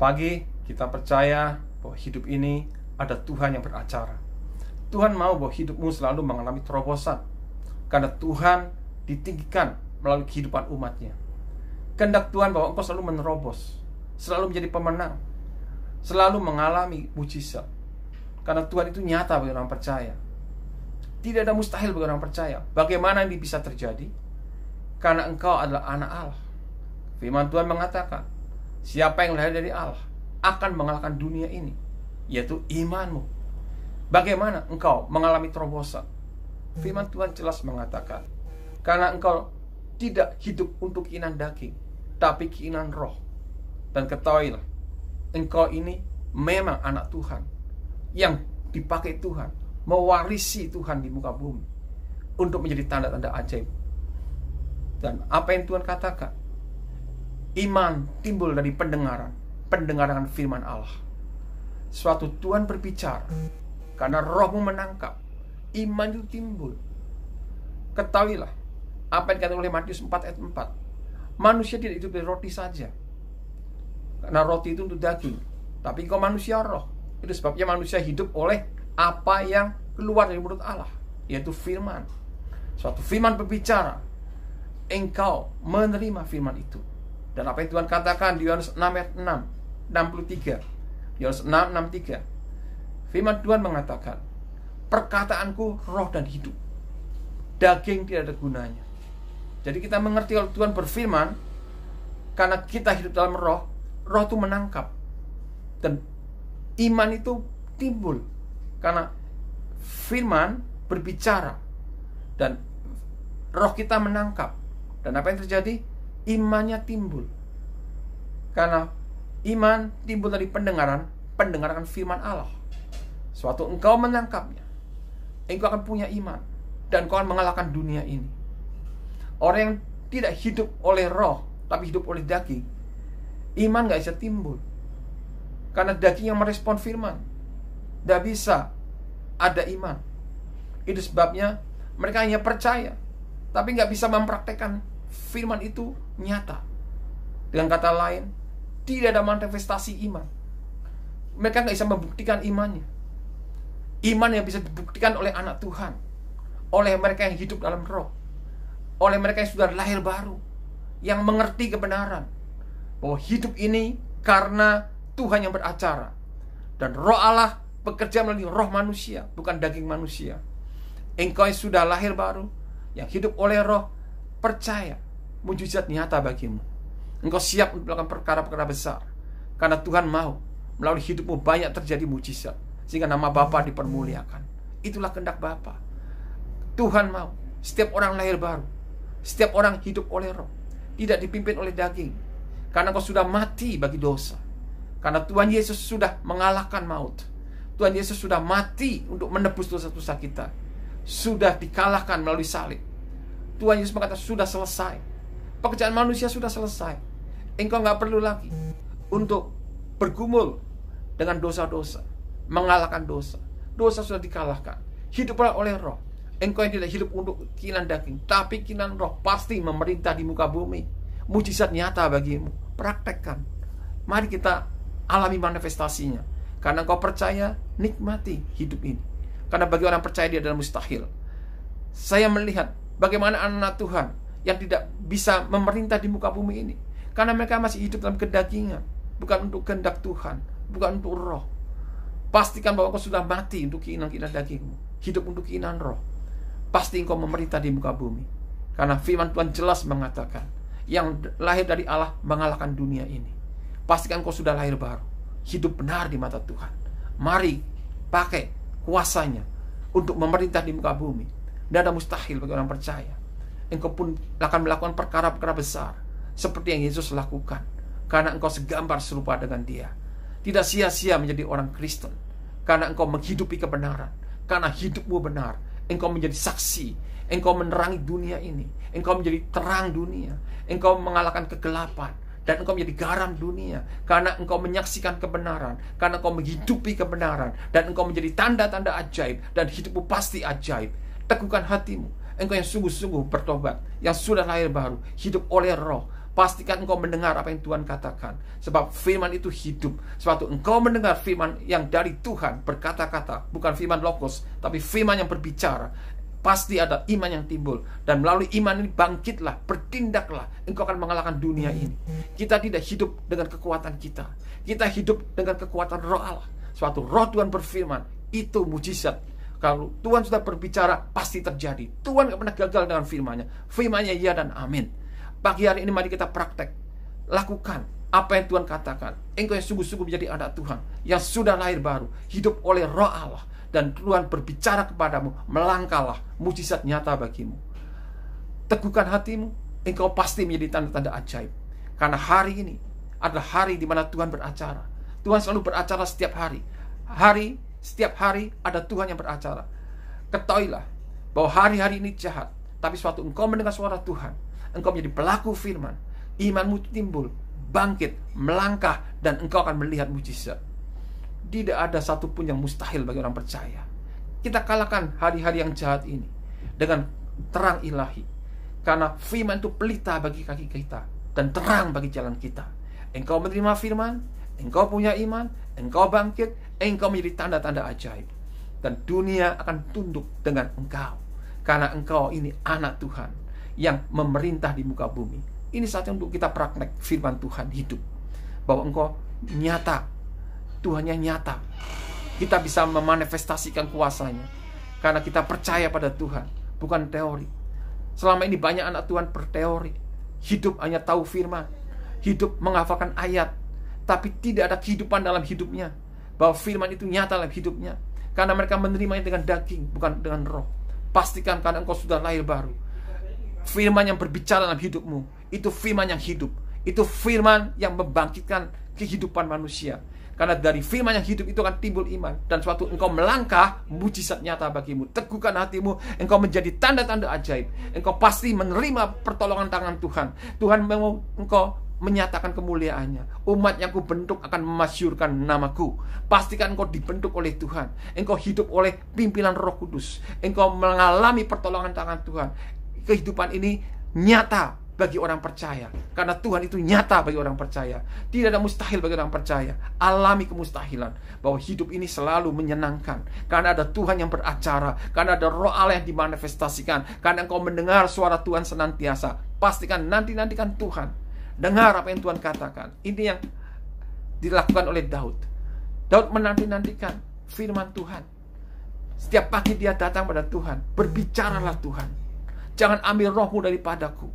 Pagi kita percaya bahwa hidup ini ada Tuhan yang beracara. Tuhan mau bahwa hidupmu selalu mengalami terobosan, karena Tuhan ditinggikan melalui kehidupan umatnya. Kehendak Tuhan bahwa engkau selalu menerobos, selalu menjadi pemenang, selalu mengalami mujizat. Karena Tuhan itu nyata bagi orang percaya. Tidak ada mustahil bagi orang percaya. Bagaimana ini bisa terjadi? Karena engkau adalah anak Allah. Firman Tuhan mengatakan, siapa yang lahir dari Allah akan mengalahkan dunia ini, yaitu imanmu. Bagaimana engkau mengalami terobosan? Firman Tuhan jelas mengatakan, karena engkau tidak hidup untuk keinginan daging, tapi keinginan roh. Dan ketahuilah, engkau ini memang anak Tuhan, yang dipakai Tuhan, mewarisi Tuhan di muka bumi, untuk menjadi tanda-tanda ajaib. Dan apa yang Tuhan katakan, iman timbul dari pendengaran firman Allah. Suatu Tuhan berbicara, karena rohmu menangkap, iman itu timbul. Ketahuilah apa yang dikatakan oleh Matius 4 ayat 4. Manusia tidak hidup dari roti saja, karena roti itu untuk daging, tapi engkau manusia roh. Itu sebabnya manusia hidup oleh apa yang keluar dari mulut Allah, yaitu firman. Suatu firman berbicara, engkau menerima firman itu. Dan apa yang Tuhan katakan di Yohanes 6 ayat 63. Yohanes 6:63. Firman Tuhan mengatakan, perkataanku roh dan hidup, daging tidak ada gunanya. Jadi kita mengerti kalau Tuhan berfirman, karena kita hidup dalam roh, roh itu menangkap. Dan iman itu timbul karena firman berbicara, dan roh kita menangkap. Dan apa yang terjadi? Imannya timbul. Karena iman timbul dari pendengaran firman Allah. Suatu engkau menangkapnya, engkau akan punya iman, dan kau akan mengalahkan dunia ini. Orang yang tidak hidup oleh roh, tapi hidup oleh daging, iman gak bisa timbul. Karena daging yang merespon firman, gak bisa ada iman. Itu sebabnya mereka hanya percaya, tapi gak bisa mempraktekkan firman itu nyata. Dengan kata lain, tidak ada manifestasi iman. Mereka gak bisa membuktikan imannya. Iman yang bisa dibuktikan oleh anak Tuhan, oleh mereka yang hidup dalam roh, oleh mereka yang sudah lahir baru, yang mengerti kebenaran bahwa hidup ini karena Tuhan yang beracara, dan roh Allah bekerja melalui roh manusia, bukan daging manusia. Engkau yang sudah lahir baru, yang hidup oleh roh, percaya mujizat nyata bagimu. Engkau siap untuk melakukan perkara-perkara besar, karena Tuhan mau melalui hidupmu banyak terjadi mujizat, sehingga nama Bapa dipermuliakan. Itulah kehendak Bapa. Tuhan mau setiap orang lahir baru, setiap orang hidup oleh roh, tidak dipimpin oleh daging. Karena kau sudah mati bagi dosa. Karena Tuhan Yesus sudah mengalahkan maut. Tuhan Yesus sudah mati untuk menebus dosa-dosa kita. Sudah dikalahkan melalui salib. Tuhan Yesus berkata, sudah selesai. Pekerjaan manusia sudah selesai. Engkau gak perlu lagi untuk bergumul dengan dosa-dosa, mengalahkan dosa. Dosa sudah dikalahkan. Hiduplah oleh roh. Engkau yang tidak hidup untuk keinginan daging, tapi keinginan roh, pasti memerintah di muka bumi. Mujizat nyata bagimu. Praktekkan. Mari kita alami manifestasinya. Karena engkau percaya, nikmati hidup ini. Karena bagi orang percaya dia adalah mustahil. Saya melihat bagaimana anak Tuhan yang tidak bisa memerintah di muka bumi ini, karena mereka masih hidup dalam kedagingan, bukan untuk kehendak Tuhan, bukan untuk roh. Pastikan bahwa engkau sudah mati untuk keinginan-keinginan dagingmu, hidup untuk keinginan roh. Pasti engkau memerintah di muka bumi. Karena firman Tuhan jelas mengatakan, yang lahir dari Allah mengalahkan dunia ini. Pastikan engkau sudah lahir baru, hidup benar di mata Tuhan. Mari pakai kuasanya untuk memerintah di muka bumi. Tidak ada mustahil bagi orang percaya. Engkau pun akan melakukan perkara-perkara besar seperti yang Yesus lakukan, karena engkau segambar serupa dengan dia. Tidak sia-sia menjadi orang Kristen, karena engkau menghidupi kebenaran. Karena hidupmu benar, engkau menjadi saksi. Engkau menerangi dunia ini. Engkau menjadi terang dunia. Engkau mengalahkan kegelapan, dan engkau menjadi garam dunia. Karena engkau menyaksikan kebenaran, karena engkau menghidupi kebenaran, dan engkau menjadi tanda-tanda ajaib. Dan hidupmu pasti ajaib. Teguhkan hatimu. Engkau yang sungguh-sungguh bertobat, yang sudah lahir baru, hidup oleh roh, Pastikan engkau mendengar apa yang Tuhan katakan. Sebab firman itu hidup. Sebab engkau mendengar firman yang dari Tuhan berkata-kata, bukan firman logos, tapi firman yang berbicara, pasti ada iman yang timbul. Dan melalui iman ini bangkitlah, bertindaklah. Engkau akan mengalahkan dunia ini. Kita tidak hidup dengan kekuatan kita. Kita hidup dengan kekuatan Roh Allah. Suatu Roh Tuhan berfirman, itu mujizat. Kalau Tuhan sudah berbicara, pasti terjadi. Tuhan gak pernah gagal dengan firman-Nya. Firman-Nya ya dan amin. Pagi hari ini mari kita praktek. Lakukan apa yang Tuhan katakan. Engkau yang sungguh-sungguh menjadi anak Tuhan, yang sudah lahir baru, hidup oleh Roh Allah. Dan Tuhan berbicara kepadamu, melangkahlah, mujizat nyata bagimu. Teguhkan hatimu, engkau pasti menjadi tanda-tanda ajaib. Karena hari ini adalah hari di mana Tuhan beracara. Tuhan selalu beracara setiap hari. Setiap hari ada Tuhan yang beracara. Ketahuilah bahwa hari-hari ini jahat, tapi suatu engkau mendengar suara Tuhan, engkau menjadi pelaku firman, imanmu timbul, bangkit, melangkah, dan engkau akan melihat mujizat. Tidak ada satupun yang mustahil bagi orang percaya. Kita kalahkan hari-hari yang jahat ini dengan terang ilahi. Karena firman itu pelita bagi kaki kita dan terang bagi jalan kita. Engkau menerima firman, engkau punya iman, engkau bangkit, engkau menjadi tanda-tanda ajaib. Dan dunia akan tunduk dengan engkau. Karena engkau ini anak Tuhan yang memerintah di muka bumi. Ini saatnya untuk kita praktek firman Tuhan hidup. Bahwa engkau nyata, Tuhannya nyata. Kita bisa memanifestasikan kuasanya. Karena kita percaya pada Tuhan, bukan teori. Selama ini banyak anak Tuhan berteori. Hidup hanya tahu firman. Hidup menghafalkan ayat. Tapi tidak ada kehidupan dalam hidupnya. Bahwa firman itu nyata dalam hidupnya. Karena mereka menerimanya dengan daging, bukan dengan roh. Pastikan karena engkau sudah lahir baru. Firman yang berbicara dalam hidupmu, itu firman yang hidup. Itu firman yang membangkitkan kehidupan manusia. Karena dari firman yang hidup itu akan timbul iman. Dan suatu engkau melangkah, mujizat nyata bagimu. Teguhkan hatimu, engkau menjadi tanda-tanda ajaib. Engkau pasti menerima pertolongan tangan Tuhan. Tuhan mau engkau menyatakan kemuliaannya. Umat yang kubentuk akan memasyurkan namaku. Pastikan engkau dibentuk oleh Tuhan. Engkau hidup oleh pimpinan Roh Kudus. Engkau mengalami pertolongan tangan Tuhan. Kehidupan ini nyata bagi orang percaya. Karena Tuhan itu nyata bagi orang percaya. Tidak ada mustahil bagi orang percaya. Alami kemustahilan. Bahwa hidup ini selalu menyenangkan. Karena ada Tuhan yang beracara. Karena ada Roh Allah yang dimanifestasikan. Karena engkau mendengar suara Tuhan senantiasa. Pastikan nantikan Tuhan. Dengar apa yang Tuhan katakan. Ini yang dilakukan oleh Daud. Daud menanti-nantikan firman Tuhan. Setiap pagi dia datang pada Tuhan. Berbicaralah Tuhan. Jangan ambil rohmu daripadaku.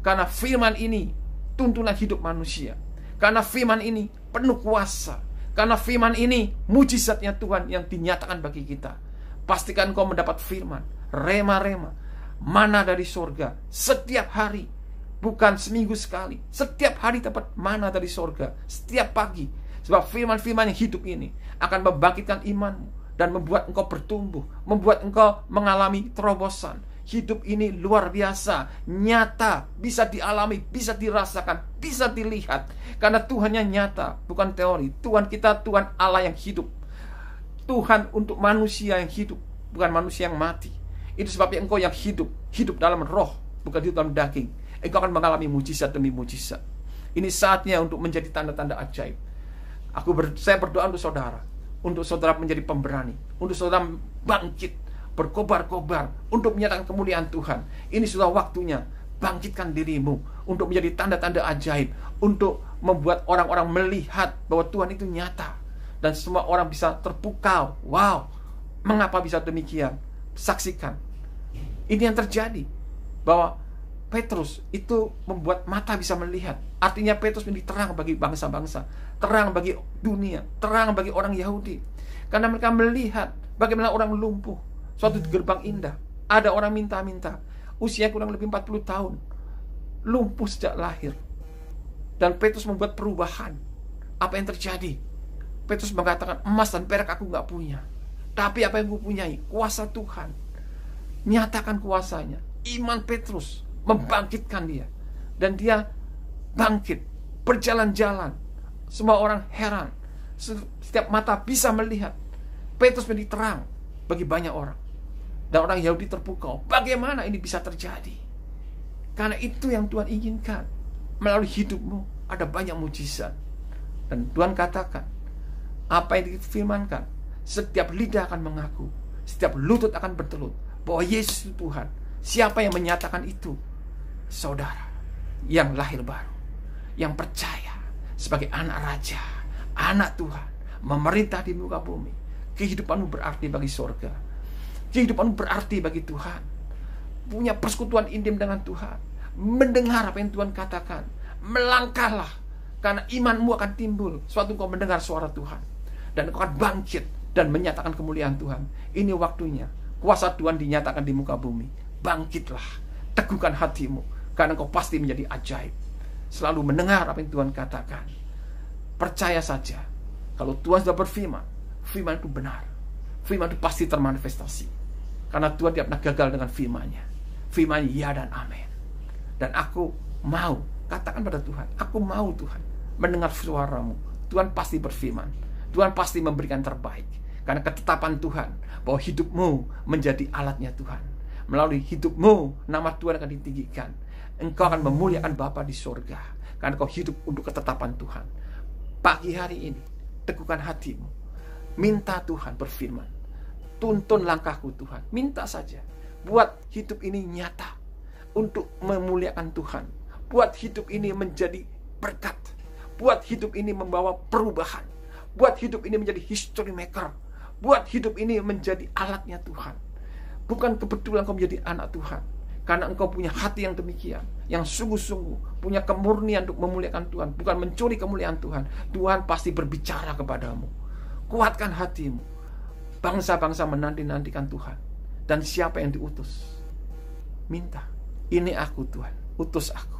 Karena firman ini tuntunan hidup manusia. Karena firman ini penuh kuasa. Karena firman ini mujizatnya Tuhan yang dinyatakan bagi kita. Pastikan kau mendapat firman. Rema-rema. Mana dari sorga. Setiap hari. Bukan seminggu sekali. Setiap hari dapat mana dari sorga. Setiap pagi. Sebab firman-firman yang hidup ini akan membangkitkan imanmu. Dan membuat engkau bertumbuh. Membuat engkau mengalami terobosan. Hidup ini luar biasa, nyata, bisa dialami, bisa dirasakan, bisa dilihat. Karena Tuhannya nyata, bukan teori. Tuhan kita, Tuhan Allah yang hidup. Tuhan untuk manusia yang hidup, bukan manusia yang mati. Itu sebabnya engkau yang hidup, hidup dalam roh, bukan hidup dalam daging. Engkau akan mengalami mujizat demi mujizat. Ini saatnya untuk menjadi tanda-tanda ajaib. Saya berdoa untuk saudara menjadi pemberani, untuk saudara bangkit, berkobar-kobar untuk menyatakan kemuliaan Tuhan. Ini sudah waktunya. Bangkitkan dirimu untuk menjadi tanda-tanda ajaib, untuk membuat orang-orang melihat bahwa Tuhan itu nyata, dan semua orang bisa terpukau. Wow, mengapa bisa demikian? Saksikan. Ini yang terjadi, bahwa Petrus itu membuat mata bisa melihat. Artinya Petrus menjadi terang bagi bangsa-bangsa, terang bagi dunia, terang bagi orang Yahudi. Karena mereka melihat bagaimana orang lumpuh. Suatu gerbang indah, ada orang minta-minta, usia kurang lebih 40 tahun, lumpuh sejak lahir. Dan Petrus membuat perubahan. Apa yang terjadi? Petrus mengatakan, emas dan perak aku gak punya, tapi apa yang aku punyai? Kuasa Tuhan. Nyatakan kuasanya. Iman Petrus membangkitkan dia. Dan dia bangkit, berjalan-jalan. Semua orang heran. Setiap mata bisa melihat. Petrus menjadi terang bagi banyak orang. Dan orang Yahudi terpukau. Bagaimana ini bisa terjadi? Karena itu yang Tuhan inginkan. melalui hidupmu ada banyak mujizat. Dan Tuhan katakan, apa yang difirmankan, setiap lidah akan mengaku, setiap lutut akan bertelut bahwa Yesus itu Tuhan. Siapa yang menyatakan itu? Saudara yang lahir baru, yang percaya sebagai anak raja, anak Tuhan, memerintah di muka bumi. Kehidupanmu berarti bagi surga. Kehidupanmu berarti bagi Tuhan. Punya persekutuan intim dengan Tuhan. Mendengar apa yang Tuhan katakan. Melangkahlah, karena imanmu akan timbul suatu kau mendengar suara Tuhan. Dan kau akan bangkit dan menyatakan kemuliaan Tuhan. Ini waktunya kuasa Tuhan dinyatakan di muka bumi. Bangkitlah, teguhkan hatimu, karena kau pasti menjadi ajaib. Selalu mendengar apa yang Tuhan katakan. Percaya saja, kalau Tuhan sudah berfirman, firman itu benar. Firman itu pasti termanifestasi. Karena Tuhan tidak pernah gagal dengan firman-Nya. Firman-Nya ya dan amin. Dan aku mau, katakan pada Tuhan, aku mau Tuhan mendengar suaramu. Tuhan pasti berfirman. Tuhan pasti memberikan terbaik. Karena ketetapan Tuhan bahwa hidupmu menjadi alatnya Tuhan. Melalui hidupmu nama Tuhan akan ditinggikan. Engkau akan memuliakan Bapa di surga, karena kau hidup untuk ketetapan Tuhan. Pagi hari ini teguhkan hatimu. Minta Tuhan berfirman. Tuntun langkahku Tuhan. Minta saja. Buat hidup ini nyata untuk memuliakan Tuhan. Buat hidup ini menjadi berkat. Buat hidup ini membawa perubahan. Buat hidup ini menjadi history maker. Buat hidup ini menjadi alatnya Tuhan. Bukan kebetulan kau menjadi anak Tuhan, karena engkau punya hati yang demikian, yang sungguh-sungguh punya kemurnian untuk memuliakan Tuhan, bukan mencuri kemuliaan Tuhan. Tuhan pasti berbicara kepadamu. Kuatkan hatimu. Bangsa-bangsa menanti-nantikan Tuhan. Dan siapa yang diutus? Minta. Ini aku Tuhan, utus aku.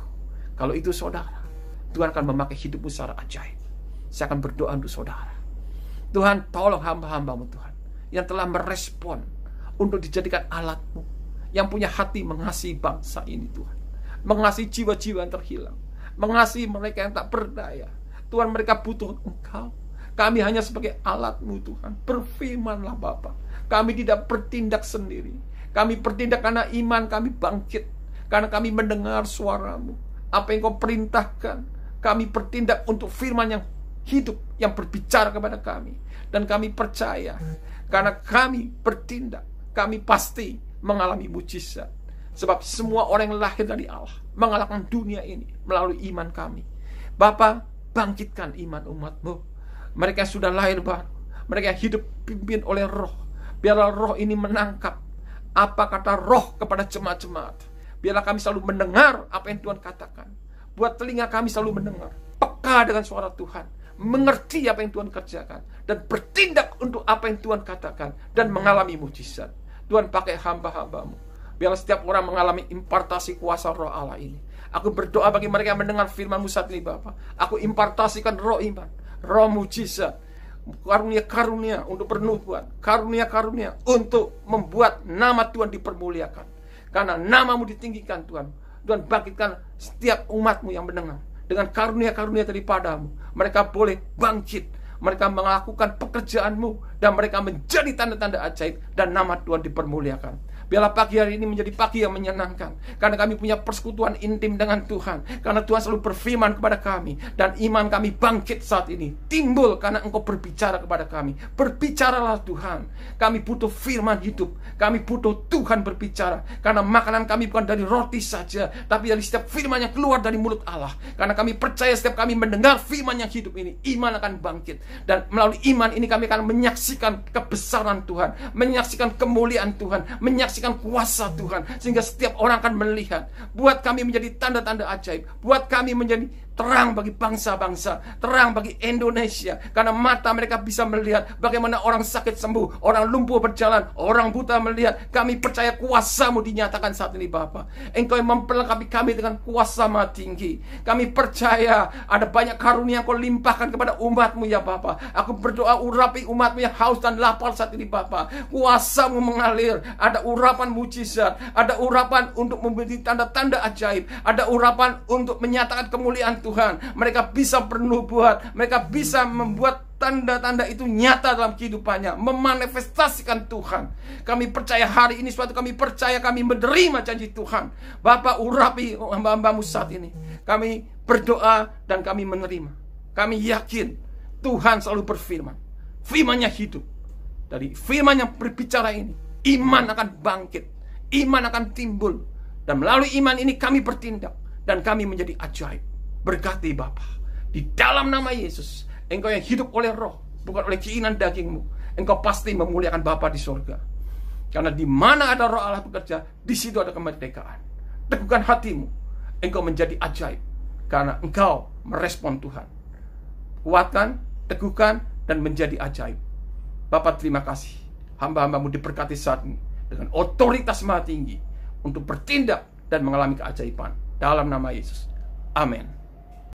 Kalau itu saudara, Tuhan akan memakai hidupmu secara ajaib. Saya akan berdoa untuk saudara. Tuhan, tolong hamba-hambamu Tuhan, yang telah merespon untuk dijadikan alatmu, yang punya hati mengasihi bangsa ini Tuhan, mengasihi jiwa-jiwa yang terhilang, mengasihi mereka yang tak berdaya. Tuhan, mereka butuh Engkau. Kami hanya sebagai alatmu Tuhan. Berfirmanlah Bapa. Kami tidak bertindak sendiri. Kami bertindak karena iman kami bangkit, karena kami mendengar suaramu. Apa yang kau perintahkan, kami bertindak untuk firman yang hidup, yang berbicara kepada kami. Dan kami percaya, karena kami bertindak, kami pasti mengalami mujizat. Sebab semua orang yang lahir dari Allah mengalahkan dunia ini melalui iman kami. Bapa, bangkitkan iman umat-Mu. Mereka yang sudah lahir baru, mereka yang hidup pimpin oleh Roh. Biarlah Roh ini menangkap apa kata Roh kepada jemaat-jemaat. Biarlah kami selalu mendengar apa yang Tuhan katakan. Buat telinga kami selalu mendengar, peka dengan suara Tuhan, mengerti apa yang Tuhan kerjakan, dan bertindak untuk apa yang Tuhan katakan, dan mengalami mujizat. Tuhan, pakai hamba-hambamu. Biarlah setiap orang mengalami impartasi kuasa Roh Allah ini. Aku berdoa bagi mereka yang mendengar firman-Mu saat ini Bapa. Aku impartasikan roh iman, roh mujizat, karunia-karunia untuk bernubuat, karunia-karunia untuk membuat nama Tuhan dipermuliakan. Karena nama-Mu ditinggikan Tuhan. Tuhan, bangkitkan setiap umat-Mu yang mendengar. Dengan karunia-karunia daripadamu, mereka boleh bangkit. Mereka melakukan pekerjaan-Mu, dan mereka menjadi tanda-tanda ajaib, dan nama Tuhan dipermuliakan. Biarlah pagi hari ini menjadi pagi yang menyenangkan, karena kami punya persekutuan intim dengan Tuhan. Karena Tuhan selalu berfirman kepada kami, dan iman kami bangkit saat ini. Timbul karena Engkau berbicara kepada kami. Berbicaralah Tuhan. Kami butuh firman hidup. Kami butuh Tuhan berbicara. Karena makanan kami bukan dari roti saja, tapi dari setiap firman yang keluar dari mulut Allah. Karena kami percaya setiap kami mendengar firman yang hidup ini, iman akan bangkit. Dan melalui iman ini kami akan menyaksikan kebesaran Tuhan, menyaksikan kemuliaan Tuhan, menyaksikan kuasa Tuhan, sehingga setiap orang akan melihat. Buat kami menjadi tanda-tanda ajaib, buat kami menjadi terang bagi bangsa-bangsa, terang bagi Indonesia, karena mata mereka bisa melihat bagaimana orang sakit sembuh, orang lumpuh berjalan, orang buta melihat. Kami percaya kuasa-Mu dinyatakan saat ini Bapa. Engkau yang memperlengkapi kami dengan kuasa Maha tinggi. Kami percaya ada banyak karunia yang Kau limpahkan kepada umat-Mu ya Bapa. Aku berdoa, urapi umat-Mu yang haus dan lapar saat ini Bapa. Kuasa-Mu mengalir. Ada urapan mujizat, ada urapan untuk memberi tanda-tanda ajaib, ada urapan untuk menyatakan kemuliaan Tuhan. Mereka bisa bernubuat, mereka bisa membuat tanda-tanda itu nyata dalam kehidupannya, memanifestasikan Tuhan. Kami percaya hari ini suatu kami percaya kami menerima janji Tuhan. Bapa, urapi hamba-hambamu saat ini. Kami berdoa dan kami menerima. Kami yakin Tuhan selalu berfirman. Firman-Nya hidup. Dari firman yang berbicara ini, iman akan bangkit, iman akan timbul, dan melalui iman ini kami bertindak dan kami menjadi ajaib. Berkati Bapa, di dalam nama Yesus. Engkau yang hidup oleh roh, bukan oleh keinginan dagingmu. Engkau pasti memuliakan Bapa di surga. Karena di mana ada roh Allah bekerja, di situ ada kemerdekaan. Teguhkan hatimu, engkau menjadi ajaib. Karena engkau merespon Tuhan. Kuatkan, teguhkan, dan menjadi ajaib. Bapa, terima kasih. Hamba-hambamu diberkati saat ini dengan otoritas maha tinggi untuk bertindak dan mengalami keajaiban. Dalam nama Yesus. Amin.